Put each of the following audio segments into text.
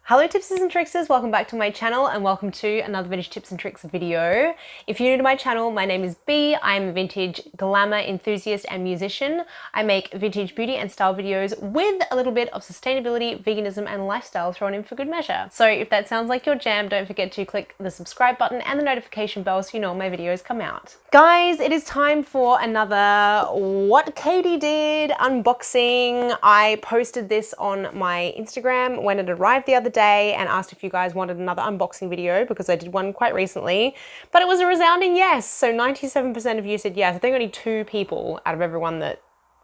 Hello tipsters and tricksters, welcome back to my channel and welcome to another vintage tips and tricks video. If you're new to my channel, my name is Bea. I'm a vintage glamour enthusiast and musician. I make vintage beauty and style videos with a little bit of sustainability, veganism and lifestyle thrown in for good measure. So if that sounds like your jam, don't forget to click the subscribe button and the notification bell so you know when my videos come out. Guys, it is time for another What Katie Did unboxing. I posted this on my Instagram when it arrived the other day and asked if you guys wanted another unboxing video because I did one quite recently, but it was a resounding yes. So 97% of you said yes. I think only 2 people out of everyone that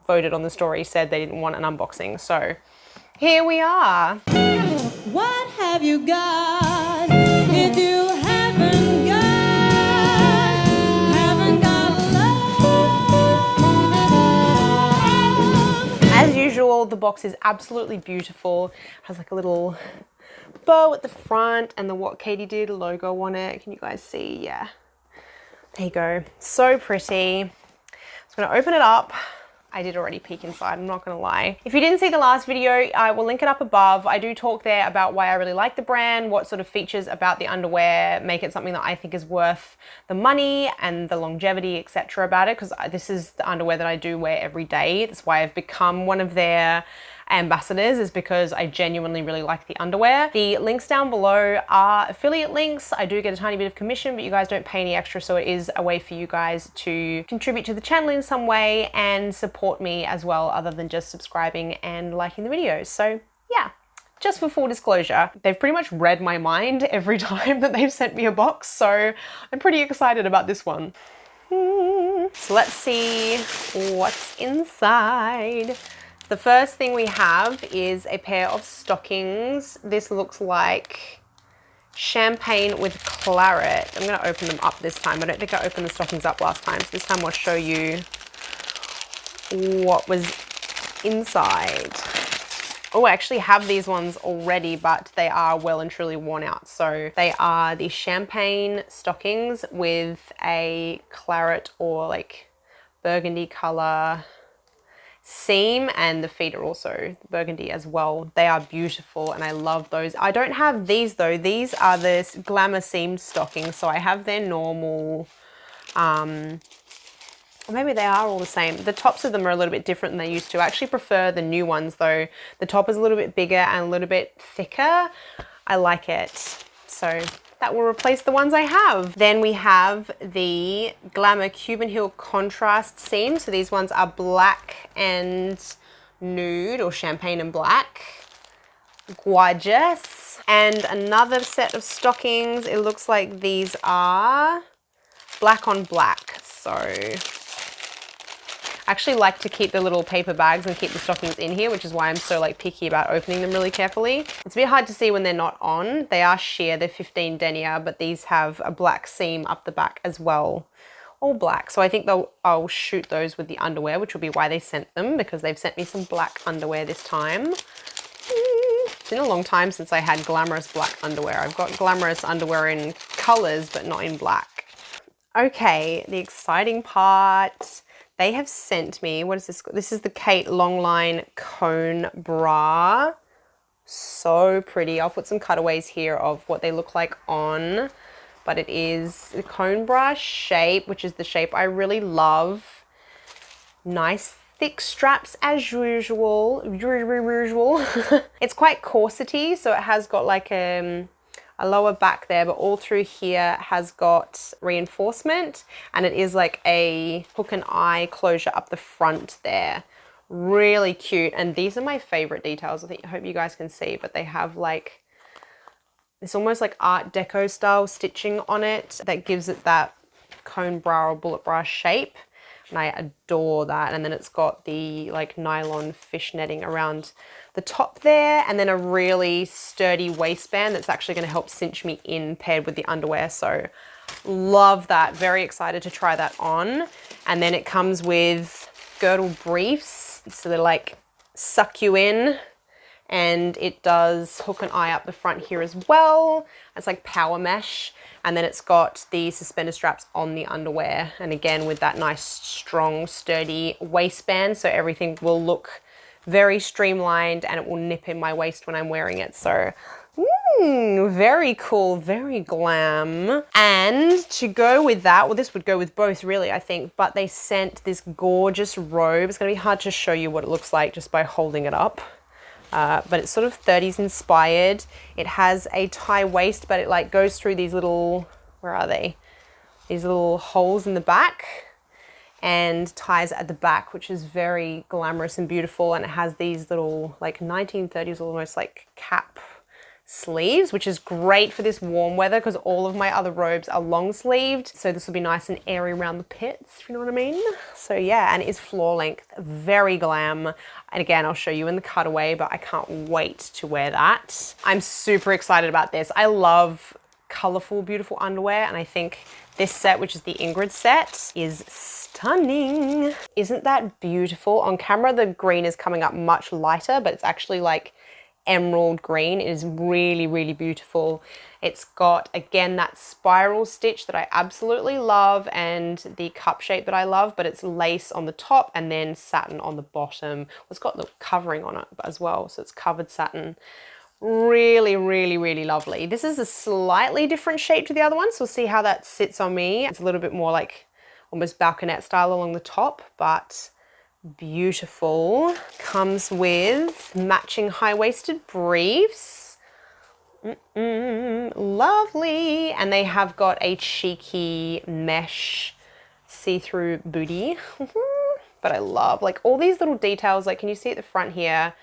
voted on the story said they didn't want an unboxing. So here we are. What have you got if you haven't got love? As usual, the box is absolutely beautiful. Has like a little bow at the front and the What Katie Did logo on it. Can you guys see? Yeah. There you go. So pretty. I'm just gonna open it up. I did already peek inside, I'm not gonna lie. If you didn't see the last video, I will link it up above. I do talk there about why I really like the brand, what sort of features about the underwear make it something that I think is worth the money and the longevity, etc. about it, because this is the underwear that I do wear every day. That's why I've become one of their ambassadors, is because I genuinely really like the underwear. The links down below are affiliate links. I do get a tiny bit of commission, but you guys don't pay any extra, so it is a way for you guys to contribute to the channel in some way and support me as well, other than just subscribing and liking the videos. So yeah, just for full disclosure, they've pretty much read my mind every time that they've sent me a box, so I'm pretty excited about this one. So let's see what's inside. The first thing we have is a pair of stockings. This looks like champagne with claret. I'm gonna open them up this time. I don't think I opened the stockings up last time, so this time I'll show you what was inside. Oh, I actually have these ones already, but they are well and truly worn out. So they are the champagne stockings with a claret or like burgundy color seam, and the feet are also burgundy as well. They are beautiful and I love those. I don't have these though. These are the glamour seamed stockings. So I have their normal, or maybe they are all the same. The tops of them are a little bit different than they used to. I actually prefer the new ones though. The top is a little bit bigger and a little bit thicker. I like it. So that will replace the ones I have. Then we have the Glamour Cuban Heel Contrast Seam. So these ones are black and nude, or champagne and black. Gorgeous. And another set of stockings. It looks like these are black on black. So I actually like to keep the little paper bags and keep the stockings in here, which is why I'm so like picky about opening them really carefully. It's a bit hard to see when they're not on. They are sheer, they're 15 denier, but these have a black seam up the back as well. All black. So I think I'll shoot those with the underwear, which will be why they sent them, because they've sent me some black underwear this time. It's been a long time since I had glamorous black underwear. I've got glamorous underwear in colors, but not in black. Okay, the exciting part. They have sent me, what is this? This is the Kate Longline Cone Bra. So pretty. I'll put some cutaways here of what they look like on, but it is the cone bra shape, which is the shape I really love. Nice thick straps as usual. It's quite corsety, so it has got like a lower back there, but all through here has got reinforcement, and it is like a hook and eye closure up the front there. Really cute. And these are my favorite details. I hope you guys can see, but they have like this almost like Art Deco style stitching on it that gives it that cone bra or bullet bra shape. And I adore that. And then it's got the like nylon fish netting around the top there, and then a really sturdy waistband that's actually going to help cinch me in paired with the underwear. So love that. Very excited to try that on. And then it comes with girdle briefs. So they're like suck you in, and it does hook and eye up the front here as well. It's like power mesh. And then it's got the suspender straps on the underwear. And again, with that nice, strong, sturdy waistband. So everything will look very streamlined and it will nip in my waist when I'm wearing it. So Very cool, very glam. And to go with that, well, this would go with both really, I think, but they sent this gorgeous robe. It's gonna be hard to show you what it looks like just by holding it up. But it's sort of 30s inspired. It has a tie waist, but it like goes through these little, where are they? These little holes in the back and ties at the back, which is very glamorous and beautiful. And it has these little like 1930s almost like cap sleeves, which is great for this warm weather because all of my other robes are long sleeved. So this will be nice and airy around the pits, if you know what I mean. So yeah, and it is floor length, very glam. And again, I'll show you in the cutaway, but I can't wait to wear that. I'm super excited about this. I love colorful, beautiful underwear. And I think this set, which is the Ingrid set, is stunning. Isn't that beautiful? On camera, the green is coming up much lighter, but it's actually like emerald green. It is really, really beautiful. It's got, again, that spiral stitch that I absolutely love and the cup shape that I love, but it's lace on the top and then satin on the bottom. Well, it's got the covering on it as well, so it's covered satin. Really, really, really lovely. This is a slightly different shape to the other one, so we'll see how that sits on me. It's a little bit more like almost balconette style along the top, but beautiful. Comes with matching high-waisted briefs. Lovely. And they have got a cheeky mesh see-through booty. But I love like all these little details. Like, can you see at the front here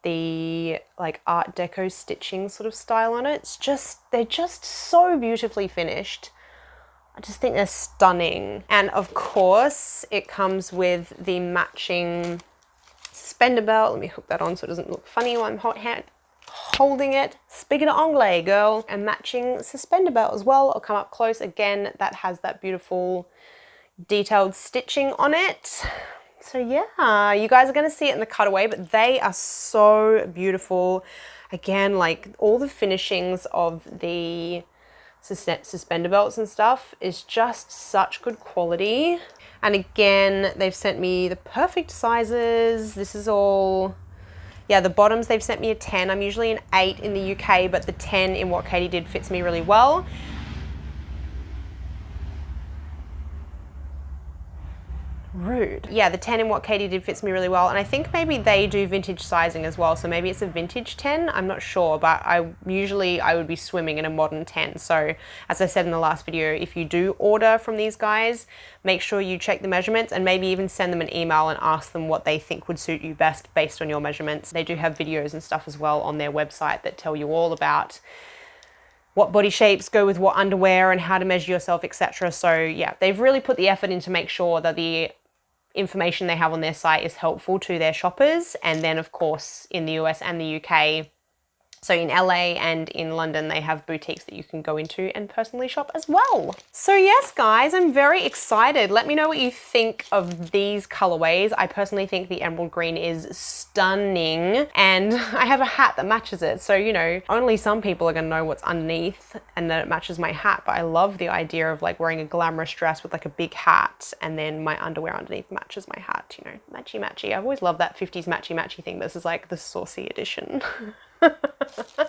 the like art deco stitching sort of style on it? It's just, they're just so beautifully finished. I just think they're stunning. And of course, it comes with the matching suspender belt. Let me hook that on so it doesn't look funny while I'm holding it. Speaking of anglais, girl. And matching suspender belt as well. I'll come up close. Again, that has that beautiful detailed stitching on it. So yeah, you guys are gonna see it in the cutaway, but they are so beautiful. Again, like all the finishings of the suspender belts and stuff is just such good quality. And again, they've sent me the perfect sizes. This is all, yeah, the bottoms, they've sent me a 10. I'm usually an 8 in the UK, but the 10 in what Katie did fits me really well. Rude. Yeah, the 10 in what Katie did fits me really well, and I think maybe they do vintage sizing as well, so maybe it's a vintage 10, I'm not sure, but I would be swimming in a modern 10. So as I said in the last video, if you do order from these guys, make sure you check the measurements and maybe even send them an email and ask them what they think would suit you best based on your measurements. They do have videos and stuff as well on their website that tell you all about what body shapes go with what underwear and how to measure yourself, etc. So yeah, they've really put the effort in to make sure that the information they have on their site is helpful to their shoppers. And then of course in the US and the UK, so in LA and in London, they have boutiques that you can go into and personally shop as well. So yes, guys, I'm very excited. Let me know what you think of these colorways. I personally think the emerald green is stunning, and I have a hat that matches it. So, you know, only some people are gonna know what's underneath and that it matches my hat, but I love the idea of like wearing a glamorous dress with like a big hat and then my underwear underneath matches my hat, you know, matchy matchy. I've always loved that 50s matchy matchy thing. This is like the saucy edition.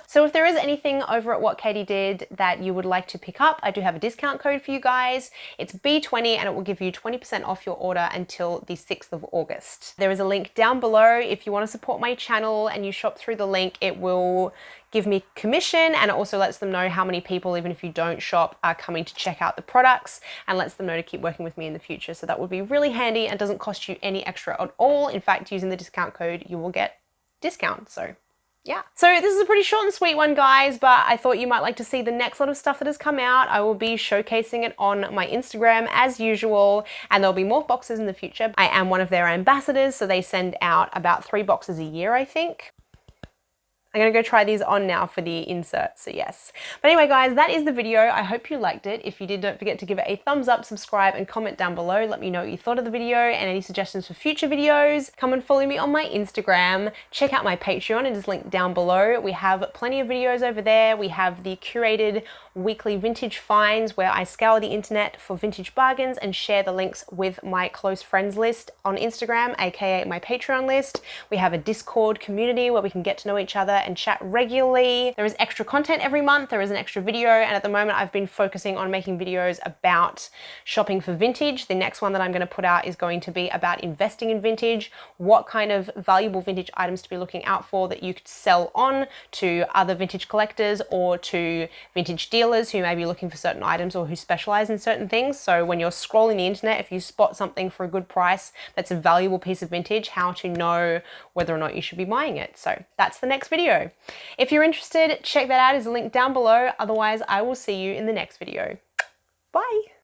So if there is anything over at What Katie Did that you would like to pick up, I do have a discount code for you guys. It's B20 and it will give you 20% off your order until the 6th of August. There is a link down below. If you want to support my channel and you shop through the link, it will give me commission, and it also lets them know how many people, even if you don't shop, are coming to check out the products, and lets them know to keep working with me in the future. So that would be really handy and doesn't cost you any extra at all. In fact, using the discount code, you will get discount. So yeah. So this is a pretty short and sweet one, guys, but I thought you might like to see the next lot of stuff that has come out. I will be showcasing it on my Instagram as usual, and there'll be more boxes in the future. I am one of their ambassadors, so they send out about 3 boxes a year, I think. I'm gonna go try these on now for the insert, so yes. But anyway, guys, that is the video. I hope you liked it. If you did, don't forget to give it a thumbs up, subscribe, and comment down below. Let me know what you thought of the video and any suggestions for future videos. Come and follow me on my Instagram. Check out my Patreon, it is linked down below. We have plenty of videos over there. We have the curated weekly vintage finds where I scour the internet for vintage bargains and share the links with my close friends list on Instagram, aka my Patreon list. We have a Discord community where we can get to know each other and chat regularly. There is extra content every month. There is an extra video, and at the moment I've been focusing on making videos about shopping for vintage. The next one that I'm going to put out is going to be about investing in vintage, what kind of valuable vintage items to be looking out for that you could sell on to other vintage collectors or to vintage dealers who may be looking for certain items or who specialize in certain things. So when you're scrolling the internet, if you spot something for a good price that's a valuable piece of vintage, how to know whether or not you should be buying it. So that's the next video. If you're interested, check that out. There's a link down below. Otherwise, I will see you in the next video. Bye.